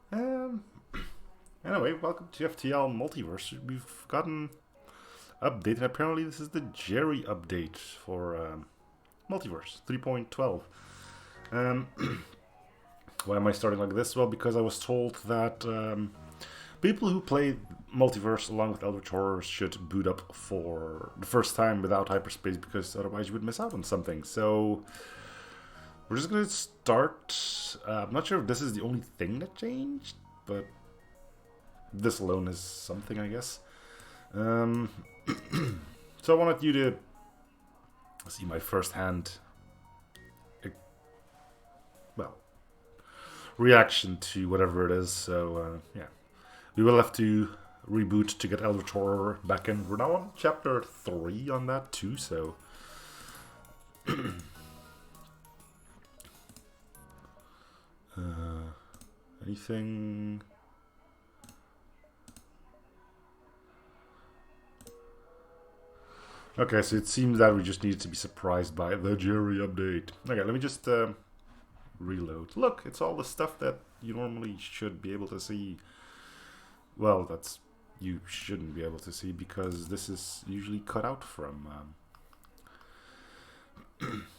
Um, anyway, welcome to FTL Multiverse. We've gotten updated. Apparently, this is the Jerry update for Multiverse 3.12. Um, why am I starting like this? Well, because I was told that people who play Multiverse along with Eldritch Horror should boot up for the first time without Hyperspace, because otherwise you would miss out on something. So we're just gonna start. I'm not sure if this is the only thing that changed, but this alone is something, I guess. So I wanted you to see my first-hand, reaction to whatever it is. So yeah, we will have to reboot to get Eldritch Horror back in. We're now on chapter 3 on that too. So anything? Okay, so it seems that we just needed to be surprised by the Jerry update. Okay, let me just reload. Look, it's all the stuff that you normally should be able to see. Well, that's you shouldn't be able to see because this is usually cut out from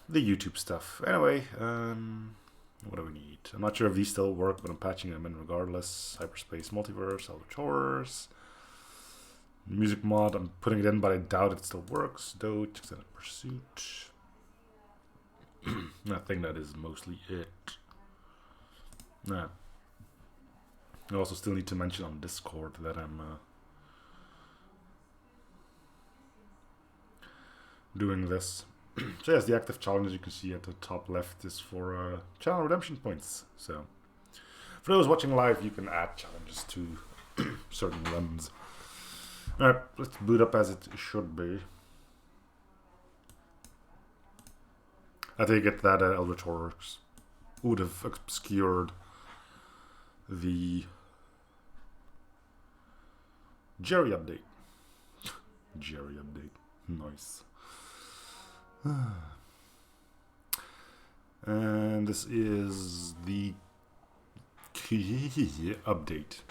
the YouTube stuff. Anyway, what do we need? I'm not sure if these still work, but I'm patching them in regardless. Hyperspace, Multiverse, Eldritch Horrors. Music mod, I'm putting it in, but I doubt it still works. Doge, Extended Pursuit. I think that is mostly it. Nah. I also still need to mention on Discord that I'm doing this. So yes, the active challenge you can see at the top left is for channel redemption points. So for those watching live, you can add challenges to certain runs. Alright, let's boot up as it should be. I take it that Eldritch Horrors would have obscured the Jerry update. Jerry update. Nice. And this is the key update.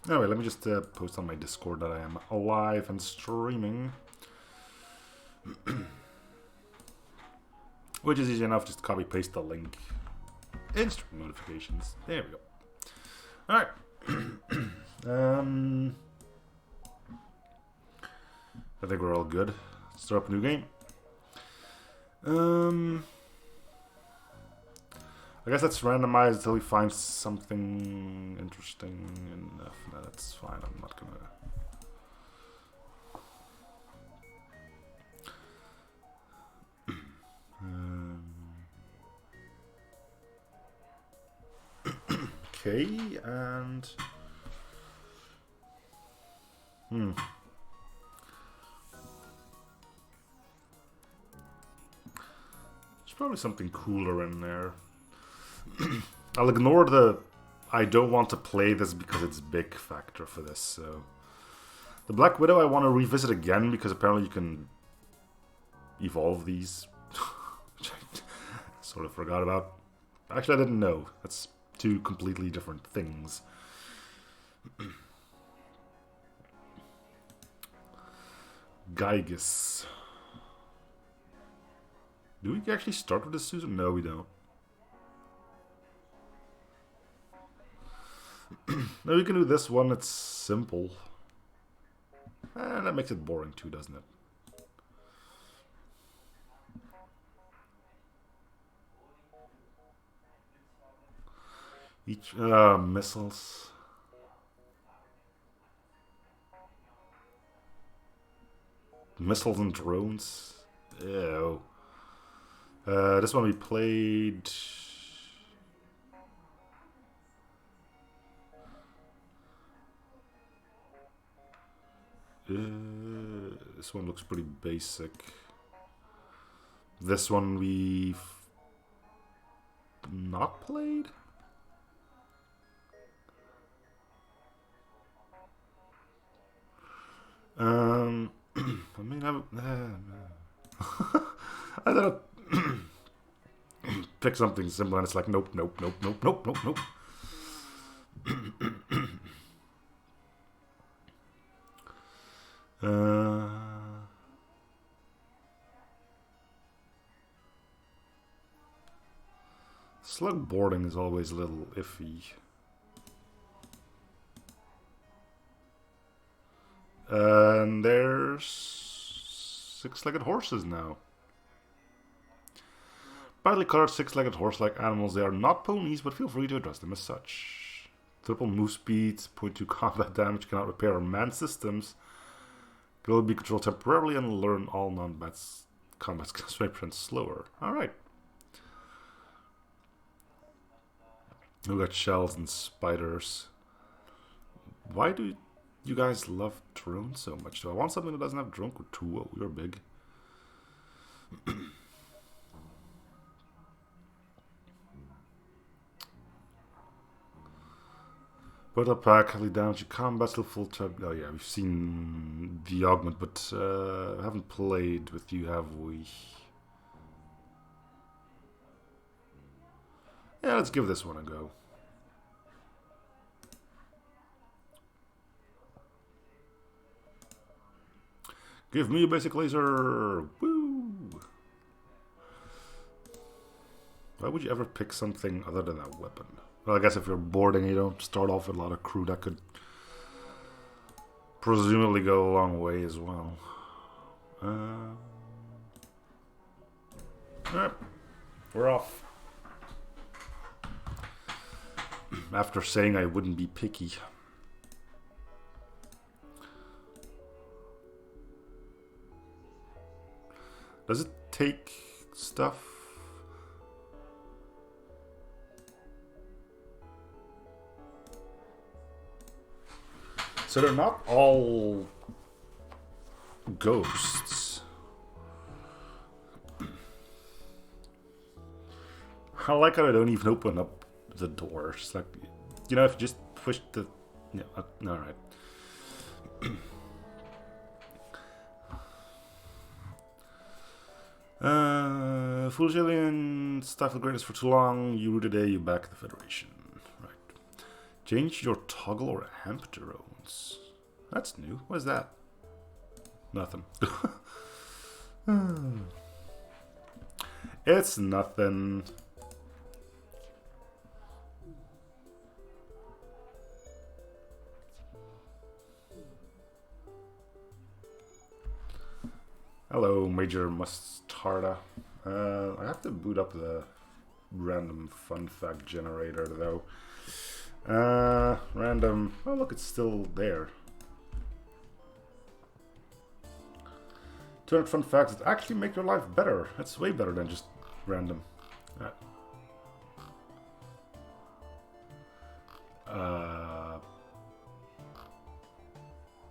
Anyway, let me just post on my Discord that I am alive and streaming. Which is easy enough, just copy paste the link. Instant notifications. There we go. Alright. I think we're all good. Let's start up a new game. I guess let's randomize until we find something interesting enough. No, that's fine. I'm not gonna. Okay, and there's probably something cooler in there. I'll ignore the I don't want to play this because it's big factor for this. So the Black Widow I want to revisit again because apparently you can evolve these, which I sort of forgot about. Actually, I didn't know. That's two completely different things. Gygus. Do we actually start with this Susan? No, we don't. No, we can do this one. It's simple. And that makes it boring too, doesn't it? Each missiles. Missiles and drones. Ew. This one we played. This one looks pretty basic. This one we've not played. I mean, I thought pick something simple, and it's like nope, nope, nope, nope, nope, nope, nope. Slug boarding is always a little iffy. And there's six-legged horses now. Brightly colored six-legged horse-like animals. They are not ponies, but feel free to address them as such. Triple move speed, 0.2 combat damage, cannot repair or man systems. Can only be controlled temporarily and learn all non-combat skills 20% slower. Alright. We got shells and spiders. Why do you guys love drones so much? Do I want something that doesn't have drone? Whoa, you're big. But a pack, heavily damage combat, still full type. Oh yeah, we've seen the augment, but haven't played with you, have we? Yeah, let's give this one a go. Give me a basic laser! Woo! Why would you ever pick something other than a weapon? Well, I guess if you're boarding, you don't start off with a lot of crew. That could presumably go a long way as well. Alright, we're off. After saying I wouldn't be picky. Does it take stuff? So they're not all ghosts. I like how I don't even open up the doors. Like, you know, if you just push the... Yeah, alright. Foolish alien, stifle greatness for too long. You rule today, you back the Federation. Right. Change your toggle or amp drones. That's new. What is that? Nothing. It's nothing. Hello, Major Mustarda. I have to boot up the random fun fact generator, though. Random. Oh, look, it's still there. 200 fun facts that actually make your life better. That's way better than just random.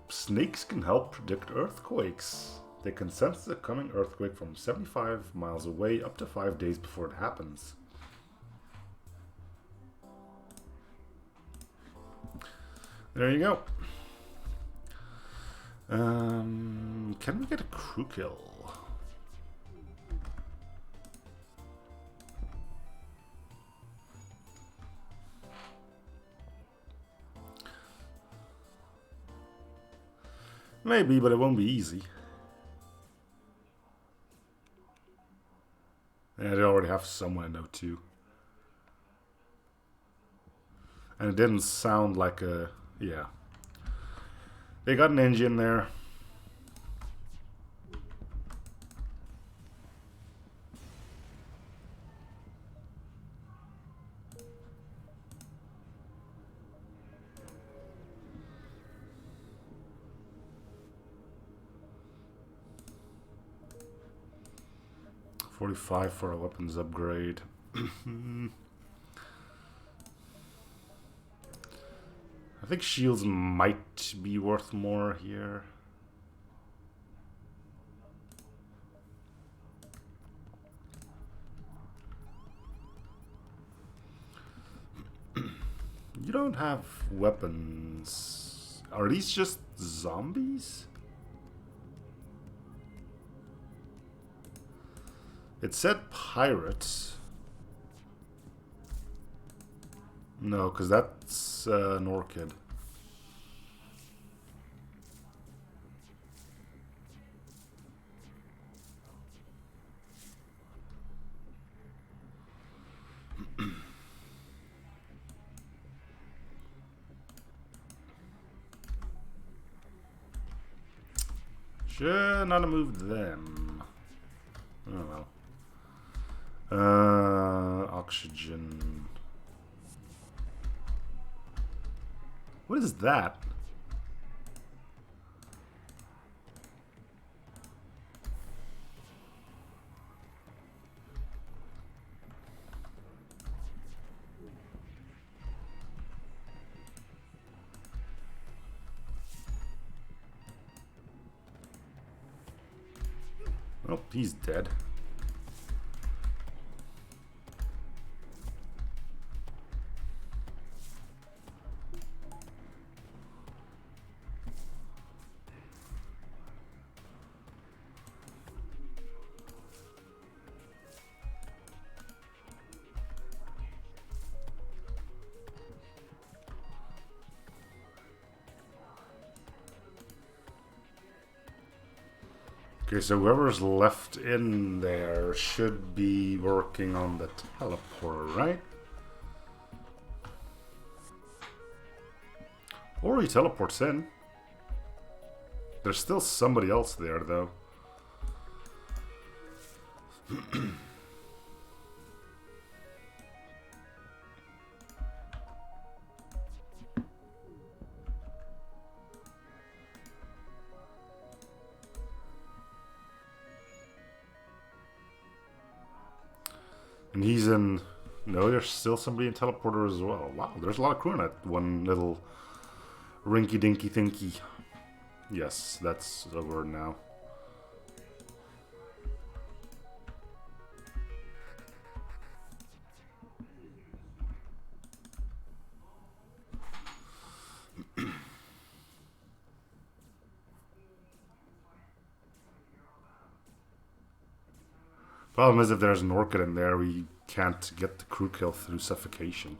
Snakes can help predict earthquakes. They can sense the coming earthquake from 75 miles away up to 5 days before it happens. There you go. Can we get a crew kill? Maybe, but it won't be easy. Yeah, they already have someone I know too. And it didn't sound like a... Yeah. They got an engine there. $45 for a weapons upgrade. I think shields might be worth more here. You don't have weapons. Are these just zombies? It said pirates. No, because that's an orchid. Should not have moved them. Oh well. Oxygen. What is that? Oh, he's dead. Okay, so whoever's left in there should be working on the teleporter, right? Or he teleports in. There's still somebody else there, though. And he's in... No, there's still somebody in teleporter as well. Wow, there's a lot of crew in that one little rinky-dinky thinky. Yes, that's the word now. Problem is, if there's an orchid in there, we can't get the crew kill through suffocation.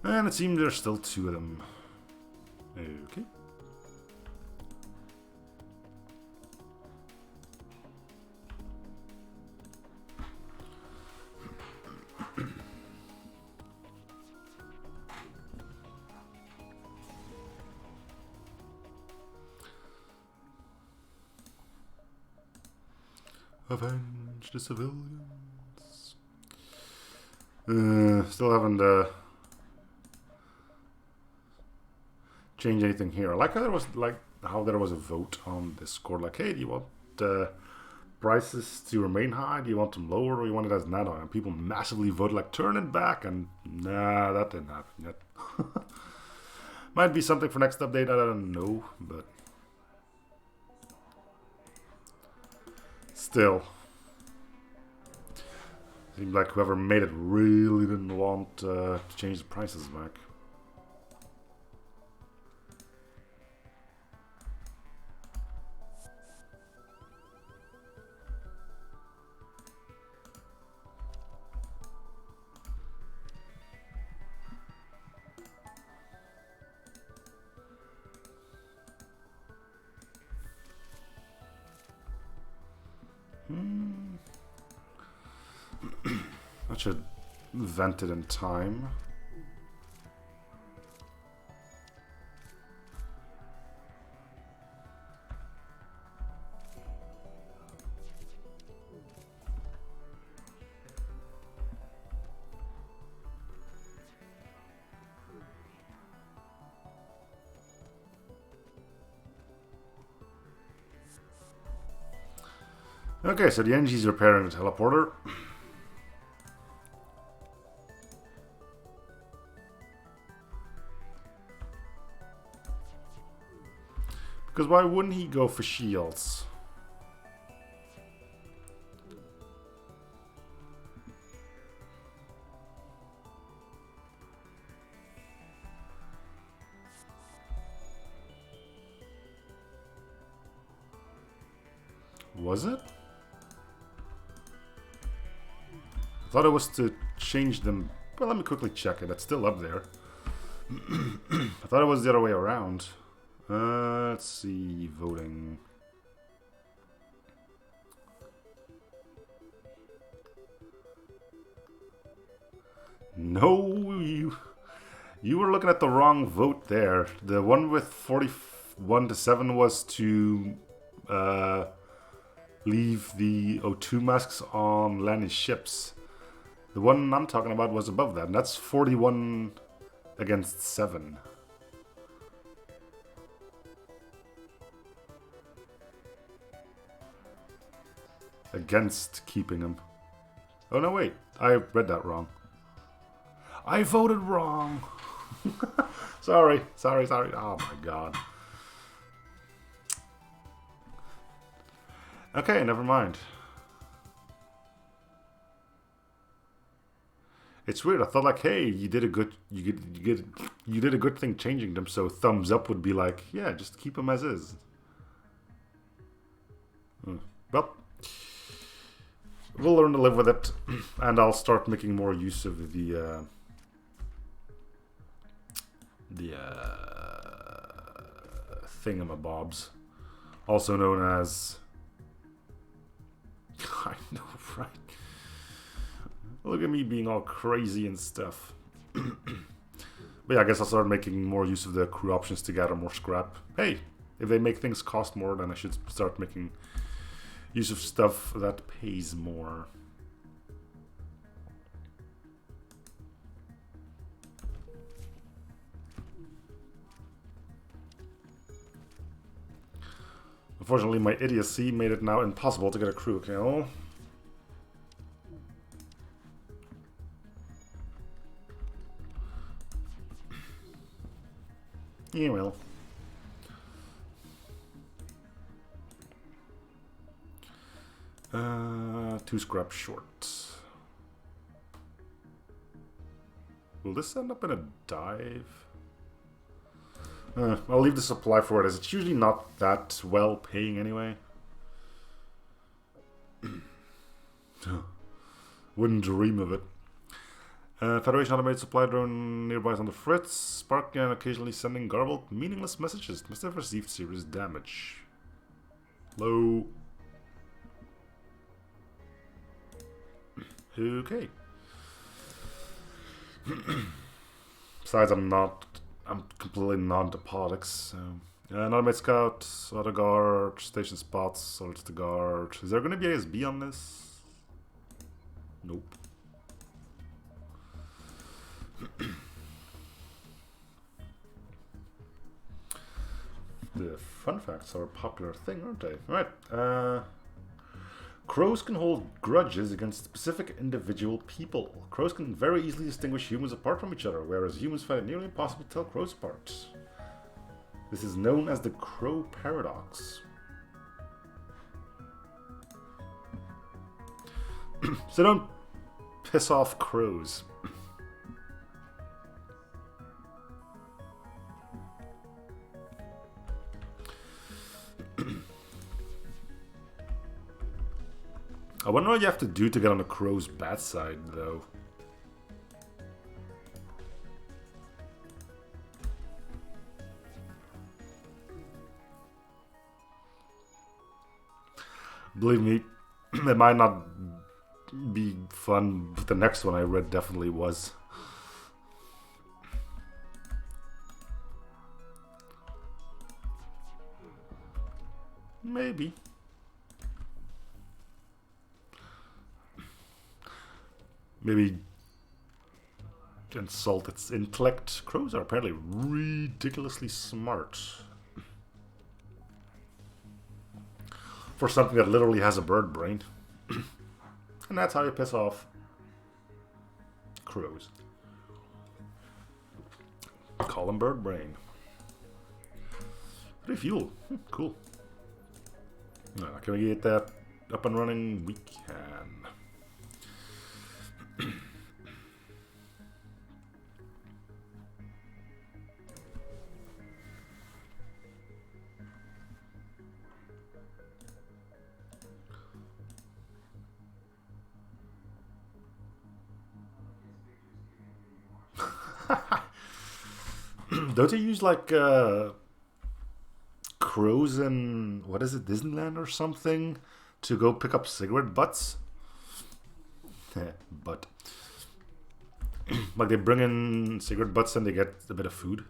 And it seems there's still two of them. Okay. Avenge the civilians. Still haven't changed anything here. I like how there was a vote on Discord. Like, hey, do you want prices to remain high? Do you want them lower, or do you want it as net high? And people massively voted like, turn it back. And nah, that didn't happen yet. Might be something for next update. I don't know, but. Still, seems like whoever made it really didn't want to change the prices back. I should vent it in time. Okay, so the NG's repairing the teleporter. Because why wouldn't he go for shields? Was it? I thought it was to change them Well, let me quickly check it. It's still up there. I thought it was the other way around. Let's see. Voting. No, you were looking at the wrong vote there. The one with 41 to 7 was to leave the O2 masks on landing ships. The one I'm talking about was above that, and that's 41 against 7. Against keeping them. Oh no, wait. I read that wrong. I voted wrong. Sorry. Oh my god. Okay, never mind. It's weird. I thought like, hey, you did a good thing changing them. So thumbs up would be like, yeah, just keep them as is. Well, we'll learn to live with it, and I'll start making more use of the thingamabobs, also known as. I know, right? Look at me being all crazy and stuff. But yeah, I guess I'll start making more use of the crew options to gather more scrap. Hey, if they make things cost more, then I should start making use of stuff that pays more. Unfortunately, my idiocy made it now impossible to get a crew kill. Yeah, well. Two scrap short. Will this end up in a dive? I'll leave the supply for it, as it's usually not that well paying anyway. Wouldn't dream of it. Federation automated supply drone nearby is on the fritz, sparking and occasionally sending garbled, meaningless messages. Must have received serious damage. Low. Okay. Besides, I'm completely non-politics, so. Automated scout, auto guard, station spots, soldiers to guard. Is there going to be ASB on this? Nope. The fun facts are a popular thing, aren't they? Right. Crows can hold grudges against specific individual people. Crows can very easily distinguish humans apart from each other, whereas humans find it nearly impossible to tell crows apart. This is known as the crow paradox. So don't piss off crows. I wonder what you have to do to get on the crow's bad side, though. Believe me, it might not be fun, but the next one I read definitely was. Maybe. Maybe insult its intellect. Crows are apparently ridiculously smart. For something that literally has a bird brain. And that's how you piss off crows. Call them bird brain. Refuel. Cool. Can we get that up and running? We can. Don't they use like crows in, what is it, Disneyland or something, to go pick up cigarette butts? But like they bring in cigarette butts and they get a bit of food.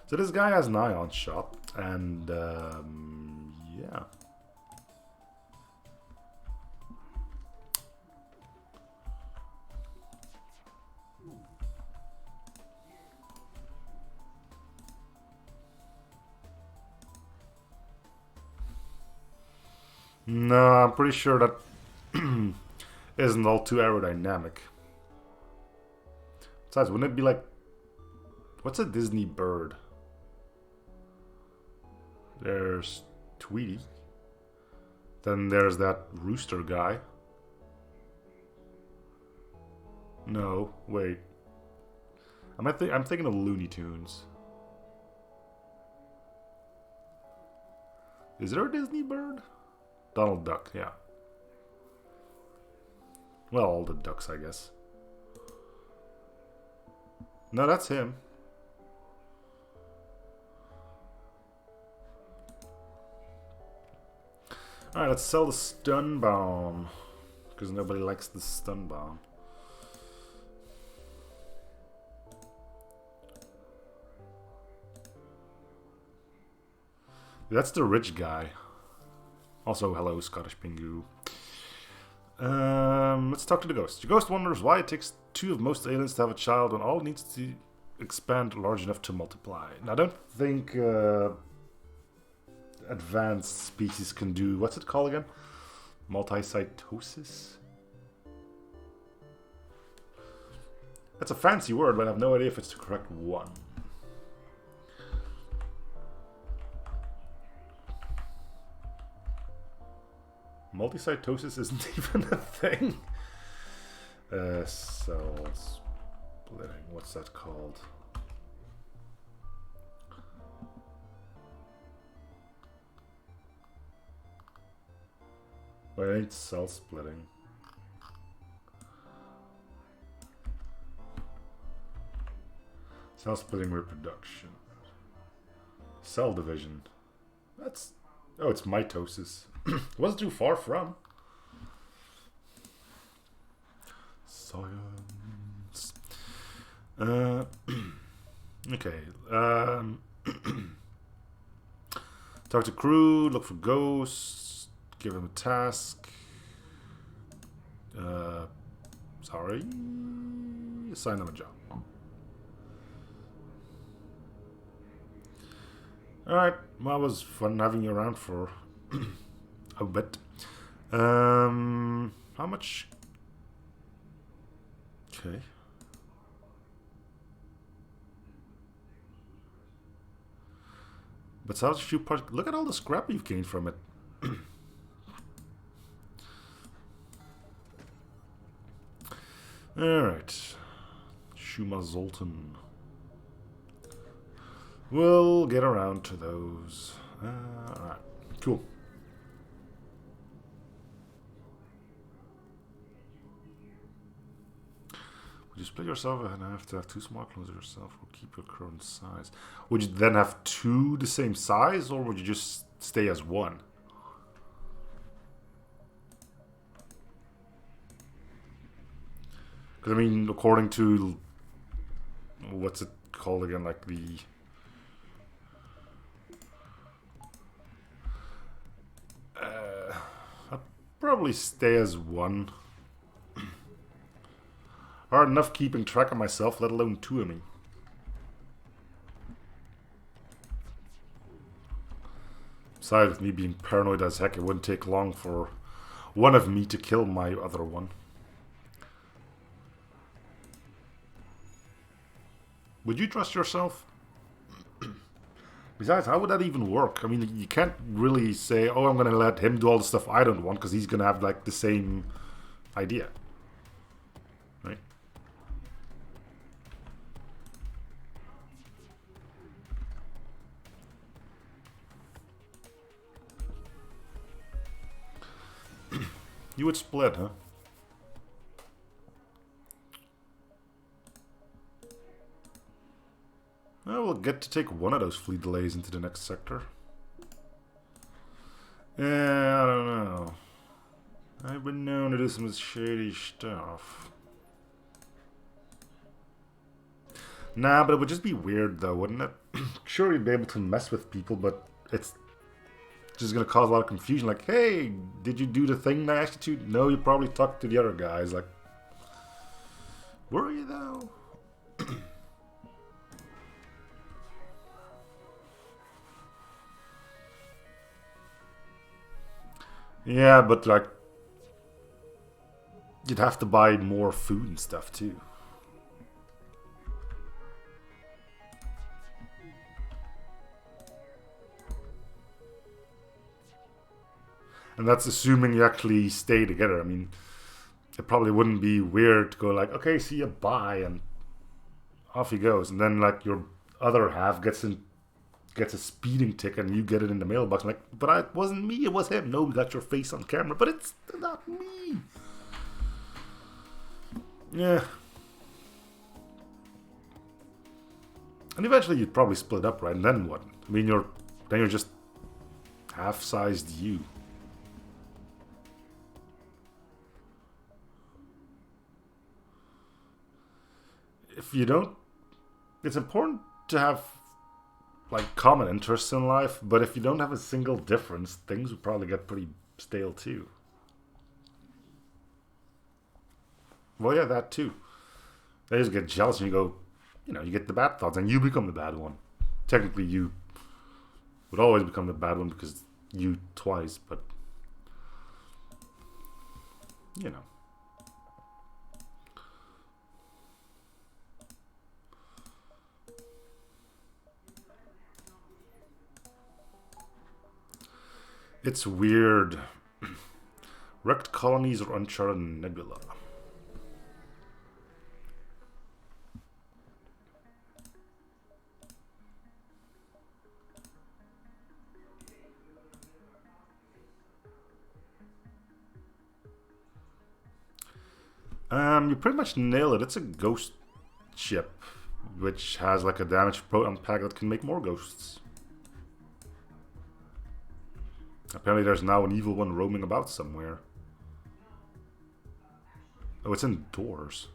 So this guy has an ion shot, and yeah. No, I'm pretty sure that isn't all too aerodynamic. Besides, wouldn't it be like, what's a Disney bird? There's Tweety. Then there's that rooster guy. No, wait. I'm thinking of Looney Tunes. Is there a Disney bird? Donald Duck, yeah. Well, all the ducks, I guess. No, that's him. Alright, let's sell the stun bomb. Because nobody likes the stun bomb. That's the rich guy. Also, hello, Scottish Pingu. Let's talk to the ghost. The ghost wonders why it takes 2 of most aliens to have a child when all needs to expand large enough to multiply. Now, I don't think advanced species can do, what's it called again? Multicytosis? That's a fancy word, but I have no idea if it's the correct one. Multicytosis isn't even a thing. Cell splitting. What's that called? Wait, it ain't cell splitting. Cell splitting reproduction. Cell division. That's... Oh, it's mitosis. Wasn't too far from. Science. Okay. Talk to crew. Look for ghosts. Give him a task. Sorry. Assign them a job. Alright. Well, it was fun having you around for a bit. How much? Okay. But how few parts? Look at all the scrap you've gained from it. Alright. Shuma Zoltan. We'll get around to those. Alright. Cool. Would you split yourself and have to have 2 small clones of yourself or keep your current size? Would you then have 2 the same size, or would you just stay as 1? Because, I mean, according to... What's it called again? Like the... I'd probably stay as 1. Hard enough keeping track of myself, let alone 2 of me. Besides, with me being paranoid as heck, it wouldn't take long for one of me to kill my other one. Would you trust yourself? Besides, how would that even work? I mean, you can't really say, oh, I'm going to let him do all the stuff I don't want, because he's going to have, like, the same idea. Right? You would split, huh? I will get to take one of those fleet delays into the next sector. Yeah, I don't know. I've been known to do some shady stuff. Nah, but it would just be weird though, wouldn't it? Sure, you'd be able to mess with people, but it's just gonna cause a lot of confusion. Like, hey, did you do the thing I asked you to? No, you probably talked to the other guys. Like, were you though? Yeah, but like, you'd have to buy more food and stuff too. And that's assuming you actually stay together. I mean, it probably wouldn't be weird to go like, okay, see you, bye, and off he goes. And then like your other half gets a speeding ticket and you get it in the mailbox. I'm like, but it wasn't me, it was him. No, we got your face on camera, but it's not me. Yeah. And eventually you'd probably split up, right? And then what? I mean, you're just half-sized you. If you don't, it's important to have like common interests in life, but if you don't have a single difference, things would probably get pretty stale too. Well, yeah, that too. They just get jealous and you go, you get the bad thoughts and you become the bad one. Technically, you would always become the bad one because you twice, but you know. It's weird. Wrecked colonies or uncharted nebula. You pretty much nail it. It's a ghost ship, which has like a damaged proton pack that can make more ghosts. Apparently there's now an evil one roaming about somewhere. Oh, it's indoors.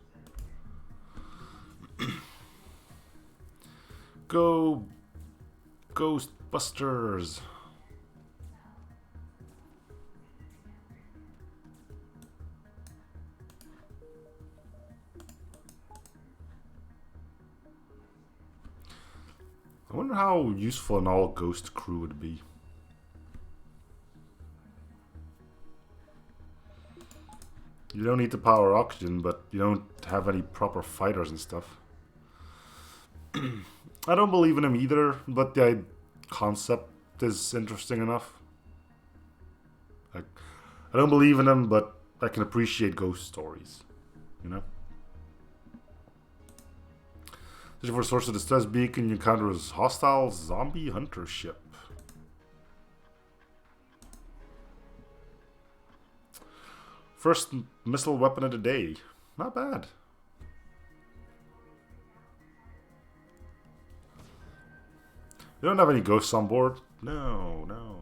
Go, Ghostbusters! I wonder how useful an all-ghost crew would be. You don't need to power oxygen, but you don't have any proper fighters and stuff. I don't believe in him either, but the concept is interesting enough. I don't believe in them, but I can appreciate ghost stories. You know? Searching for a source of distress beacon, you encounter a hostile zombie hunter ship. First missile weapon of the day. Not bad. You don't have any ghosts on board? No, no.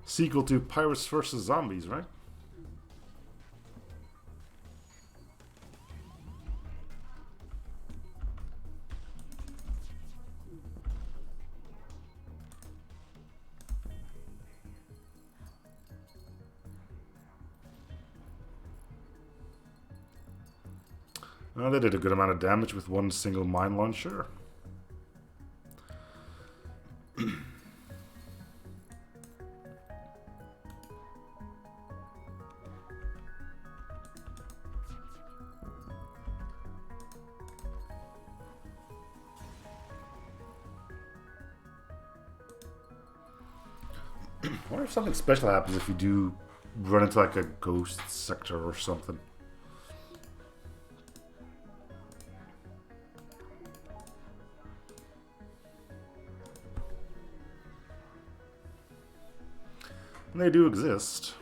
Sequel to Pirates vs. Zombies, right? Well, they did a good amount of damage with one single mine launcher. I wonder if something special happens if you do run into like a ghost sector or something. And they do exist.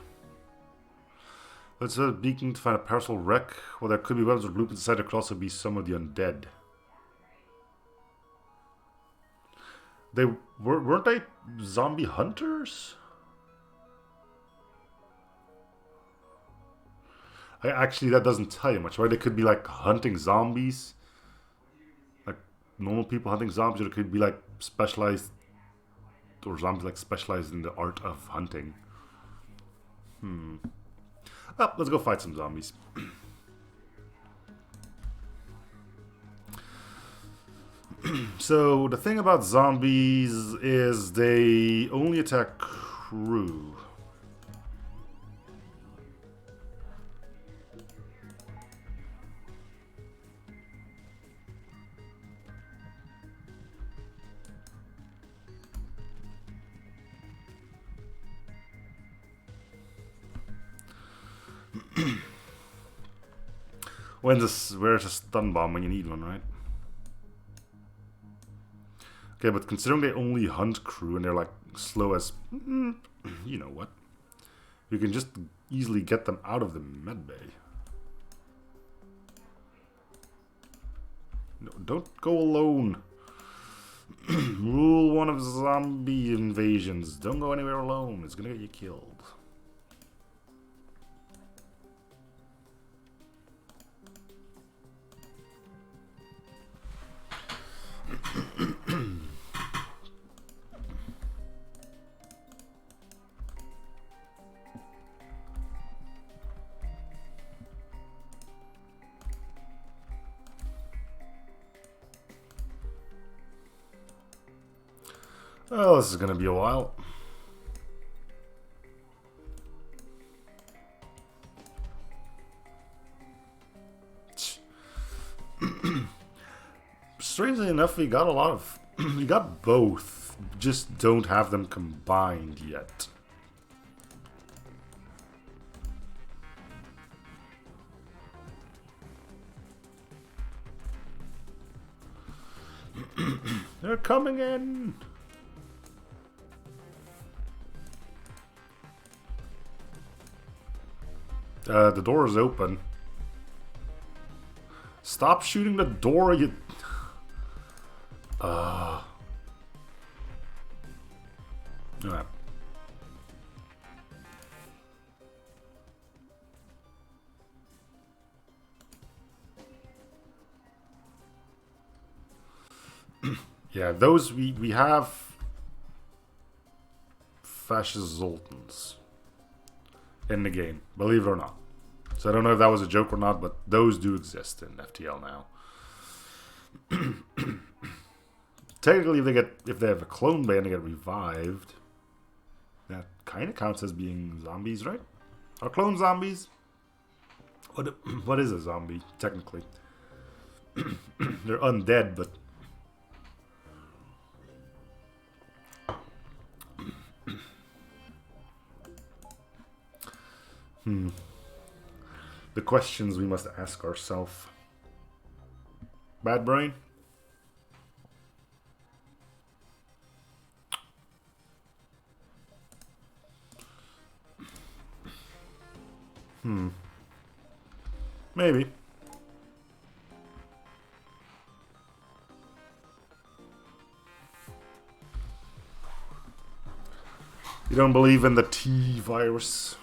Let's beacon to find a parcel wreck. Well, there could be weapons or blueprints inside. There could also be some of the undead. They weren't they zombie hunters? Actually, that doesn't tell you much, right? They could be like hunting zombies, like normal people hunting zombies, or it could be like specialized, or zombies like specialized in the art of hunting. Well, let's go fight some zombies. So, the thing about zombies is they only attack crew. Where's a stun bomb when you need one, right? Okay, but considering they only hunt crew and they're like slow as... you know what? You can just easily get them out of the medbay. No, don't go alone. Rule 1 of zombie invasions. Don't go anywhere alone. It's gonna get you killed. Oh, this is gonna be a while. Strangely enough, we got a lot of... we got both. Just don't have them combined yet. They're coming in! The door is open. Stop shooting the door, you... Alright. Yeah, those we have fascist Zoltans in the game, believe it or not. So I don't know if that was a joke or not, but those do exist in FTL now. Technically, if they have a clone bay and they get revived, that kind of counts as being zombies, right? Are clone zombies? What is a zombie technically? They're undead, but the questions we must ask ourselves. Bad brain? Maybe. You don't believe in the T virus?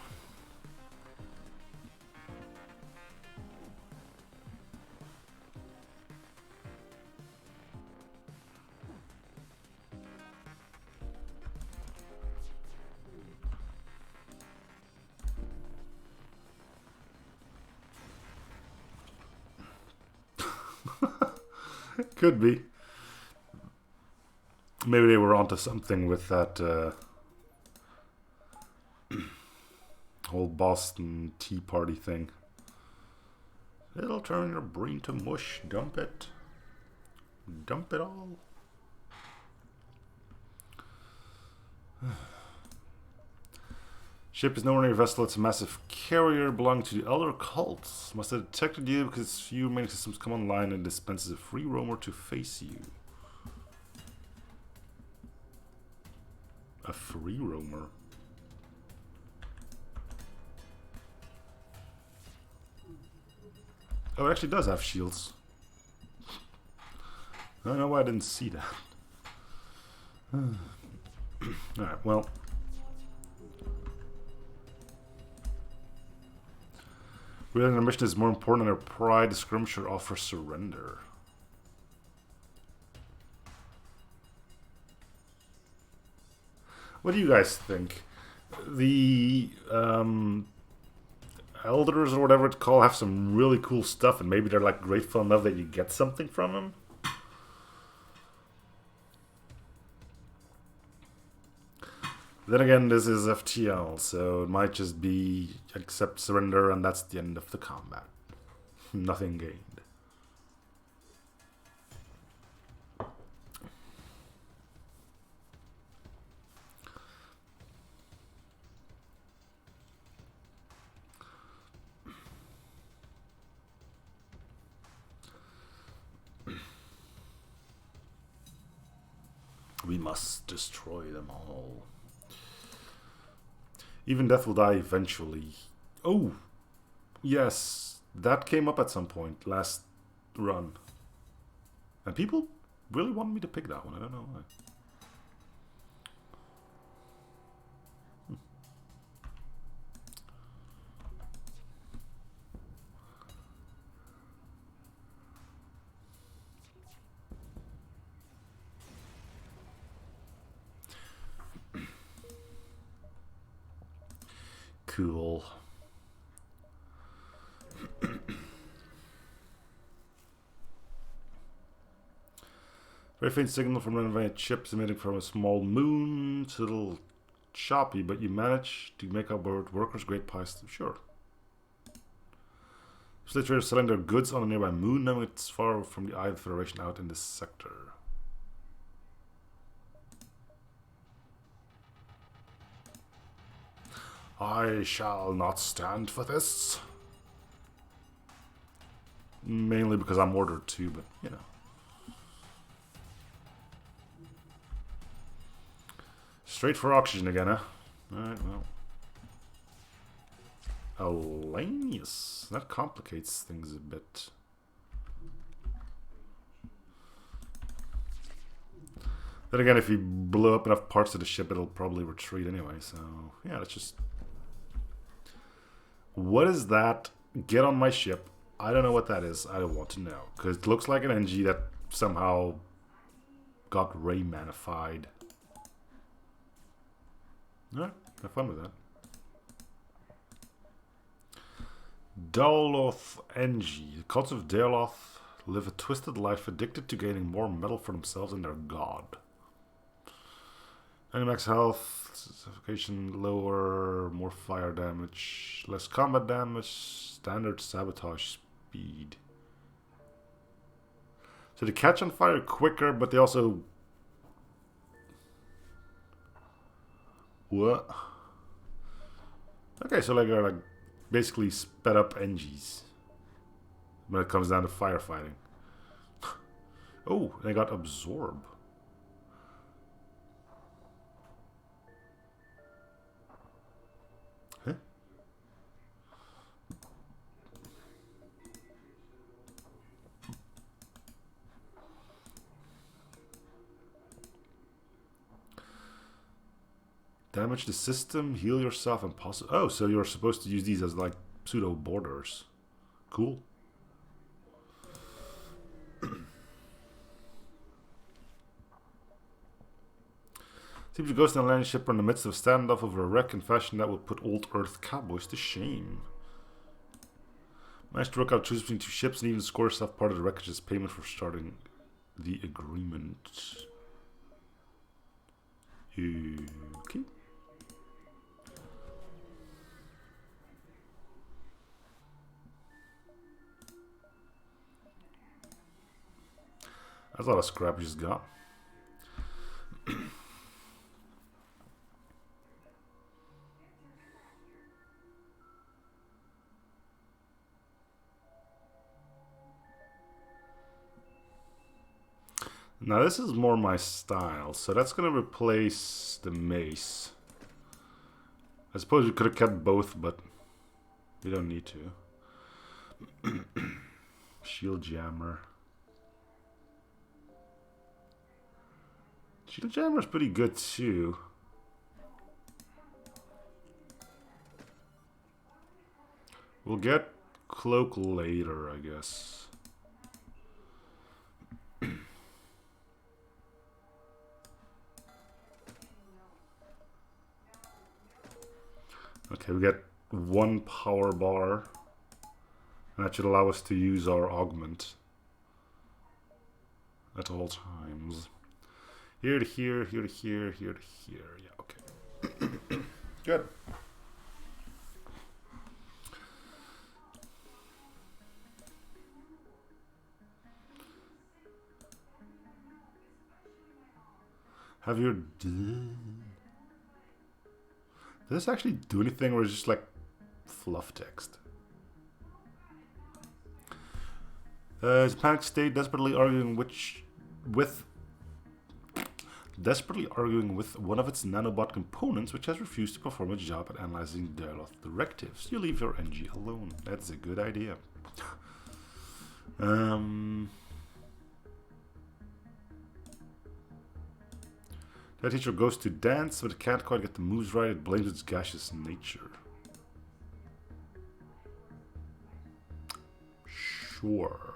Could be. Maybe they were onto something with that whole Boston Tea Party thing. It'll turn your brain to mush. Dump it. Dump it all. Ship is nowhere near your vessel. It's a massive carrier belonging to the Elder Cults. Must have detected you because its few remaining systems come online and dispenses a free roamer to face you. A free roamer? Oh, it actually does have shields. I don't know why I didn't see that. Alright, well. Realizing our mission is more important than our pride, the skirmisher offers surrender. What do you guys think? The elders or whatever it's called have some really cool stuff, and maybe they're like grateful enough that you get something from them. Then again, this is FTL, so it might just be accept surrender and that's the end of the combat. Nothing gained. We must destroy them all. Even death will die eventually. Oh! Yes, that came up at some point last run. And people really want me to pick that one, I don't know why. Cool. Very faint signal from renovated chips emitting from a small moon. It's a little choppy, but you manage to make up workers great pies. Sure. Slave traders selling their goods on a nearby moon, knowing it's far from the eye of the Federation out in this sector. I shall not stand for this. Mainly because I'm ordered to, but you know. Straight for oxygen again, huh? Alright, well. Alanius. That complicates things a bit. Then again, if you blow up enough parts of the ship, it'll probably retreat anyway, so yeah, let's just... What is that? Get on my ship. I don't know what that is. I don't want to know. Because it looks like an NG that somehow got Raymanified. Alright, have fun with that. Doloth NG. The cults of Doloth live a twisted life addicted to gaining more metal for themselves and their god. Animax health, suffocation lower, more fire damage, less combat damage, standard sabotage speed. So they catch on fire quicker, but they also... What? Okay, so they're like basically sped up NGs when it comes down to firefighting. Oh, they got absorb. Huh? Damage the system, heal yourself, and possible. Oh, so you're supposed to use these as like pseudo borders. Cool. Seems a ghost in a landing ship are in the midst of a standoff over a wreck in fashion that would put old Earth cowboys to shame. Managed to work out truce between two ships and even score yourself part of the wreckage as payment for starting the agreement. Okay. That's a lot of scrap we just got. Now this is more my style, so that's going to replace the mace. I suppose we could have kept both, but we don't need to. Shield Jammer. Shield Jammer's pretty good too. We'll get Cloak later, I guess. Okay, we get 1 power bar. And that should allow us to use our augment at all times. Here to here, here to here, here to here. Yeah, okay. Good. Have your... Does this actually do anything, or is it just like fluff text? It's a panic state, desperately arguing with one of its nanobot components, which has refused to perform its job at analyzing Deluxe directives. You leave your NG alone. That's a good idea. That teacher goes to dance, but it can't quite get the moves right. It blames its gaseous nature. Sure.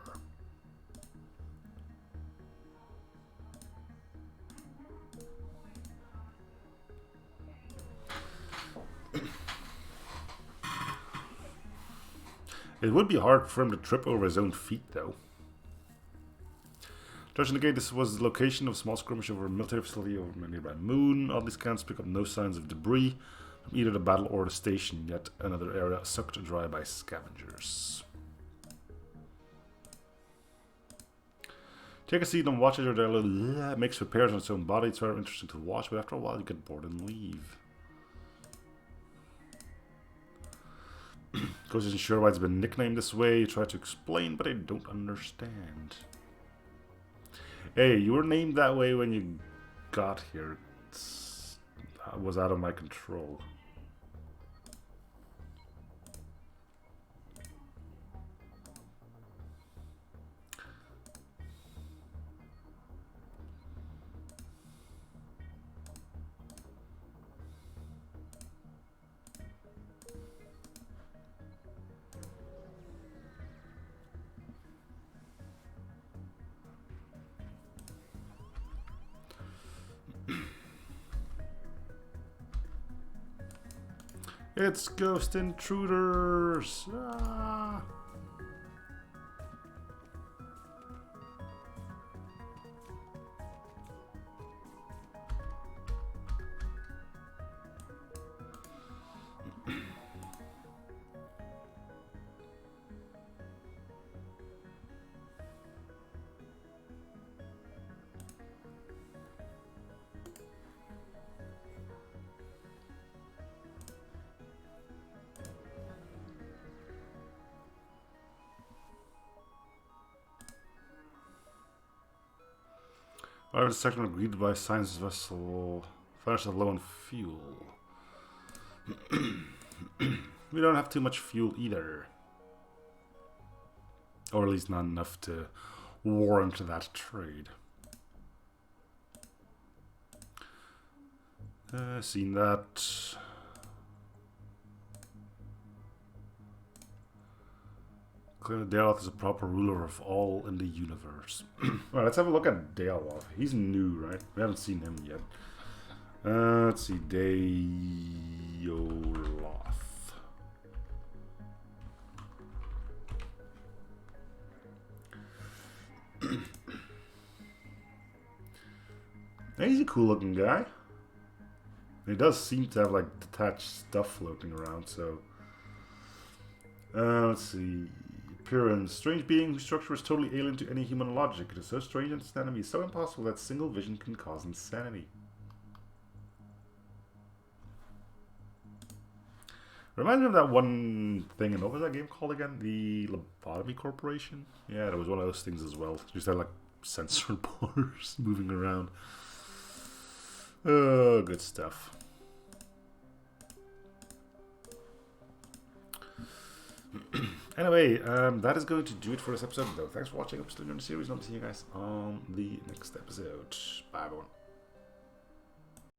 It would be hard for him to trip over his own feet, though. Judging the gate, this was the location of a small skirmish over a military facility over a nearby moon. Oddly, scans pick up no signs of debris from either the battle or the station, yet another area sucked dry by scavengers. Take a seat and watch as your Deluxe makes repairs on its own body. It's very interesting to watch, but after a while you get bored and leave. Ghost isn't sure why it's been nicknamed this way. You try to explain, but I don't understand. Hey, you were named that way when you got here. It was out of my control. It's ghost intruders! Ah. Our section agreed by science vessel finishes low on fuel. We don't have too much fuel either. Or at least not enough to warrant that trade. Seen that. Clearly, Deluxe is a proper ruler of all in the universe. Alright, let's have a look at Deluxe. He's new, right? We haven't seen him yet. Let's see, Deoloth. He's a cool looking guy. He does seem to have like detached stuff floating around, so... let's see... Appearance. Strange being whose structure is totally alien to any human logic. It is so strange and its enemy is so impossible that single vision can cause insanity. Reminds me of that one thing, and what was that game called again? The Lobotomy Corporation? Yeah, there was one of those things as well. Just had like sensor bars moving around. Oh, good stuff. Anyway, that is going to do it for this episode, though. Thanks for watching. I'm still doing the series, and I'll see you guys on the next episode. Bye, everyone.